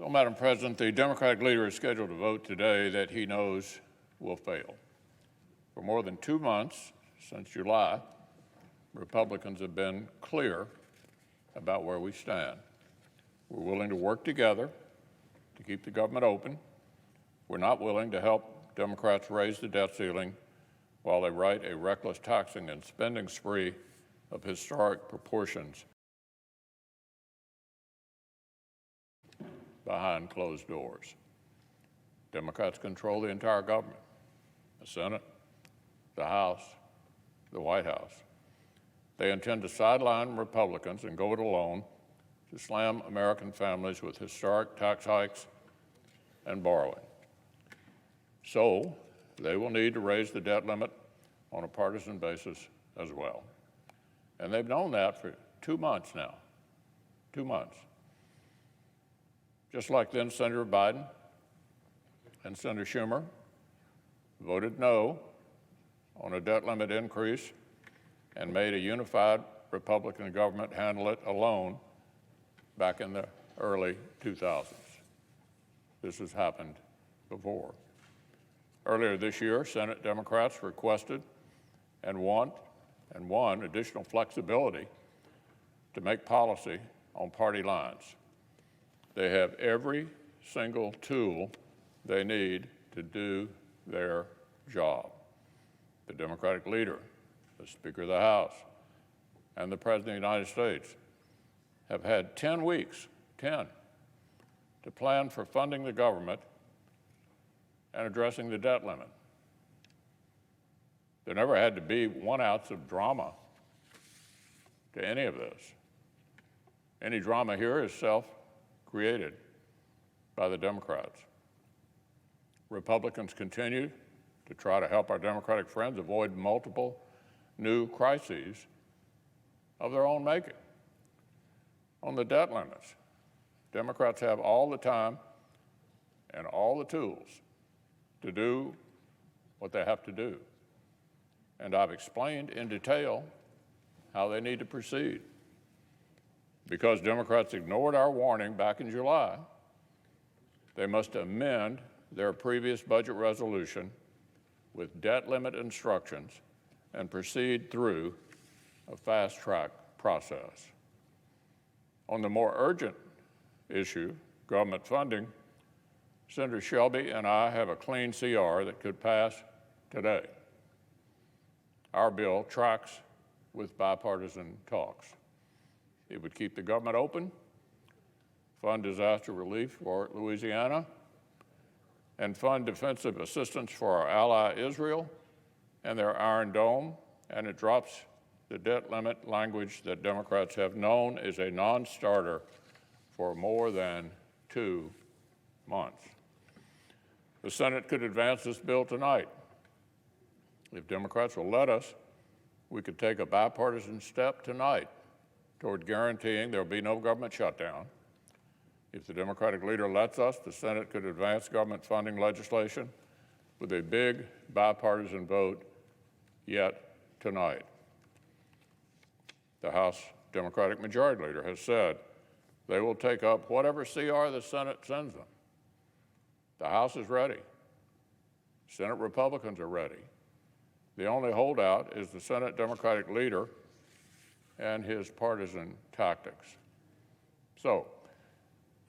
So, Madam President, the Democratic leader is scheduled to vote today that he knows will fail. For more than 2 months, since July, Republicans have been clear about where we stand. We're willing to work together to keep the government open. We're not willing to help Democrats raise the debt ceiling while they write a reckless taxing and spending spree of historic proportions behind closed doors. Democrats control the entire government, the Senate, the House, the White House. They intend to sideline Republicans and go it alone to slam American families with historic tax hikes and borrowing. So they will need to raise the debt limit on a partisan basis as well. And they've known that for 2 months now, 2 months. Just like then Senator Biden and Senator Schumer voted no on a debt limit increase and made a unified Republican government handle it alone back in the early 2000s. This has happened before. Earlier this year, Senate Democrats requested and won additional flexibility to make policy on party lines. They have every single tool they need to do their job. The Democratic leader, the Speaker of the House, and the President of the United States have had 10 weeks, 10, to plan for funding the government and addressing the debt limit. There never had to be 1 ounce of drama to any of this. Any drama here is self-created by the Democrats. Republicans continue to try to help our Democratic friends avoid multiple new crises of their own making. On the debt limits, Democrats have all the time and all the tools to do what they have to do. And I've explained in detail how they need to proceed. Because Democrats ignored our warning back in July, they must amend their previous budget resolution with debt limit instructions and proceed through a fast-track process. On the more urgent issue, government funding, Senator Shelby and I have a clean CR that could pass today. Our bill tracks with bipartisan talks. It would keep the government open, fund disaster relief for Louisiana, and fund defensive assistance for our ally Israel and their Iron Dome, and it drops the debt limit language that Democrats have known is a non-starter for more than 2 months. The Senate could advance this bill tonight. If Democrats will let us, we could take a bipartisan step tonight toward guaranteeing there will be no government shutdown. If the Democratic leader lets us, the Senate could advance government funding legislation with a big bipartisan vote yet tonight. The House Democratic Majority Leader has said they will take up whatever CR the Senate sends them. The House is ready. Senate Republicans are ready. The only holdout is the Senate Democratic leader and his partisan tactics. So,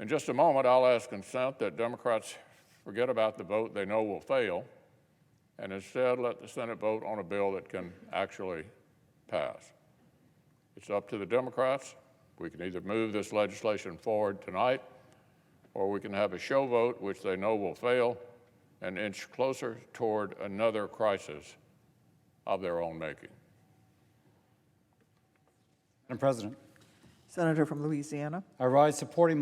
in just a moment, I'll ask consent that Democrats forget about the vote they know will fail and instead let the Senate vote on a bill that can actually pass. It's up to the Democrats. We can either move this legislation forward tonight, or we can have a show vote, which they know will fail, and inch closer toward another crisis of their own making. Madam President, Senator from Louisiana. I rise supporting my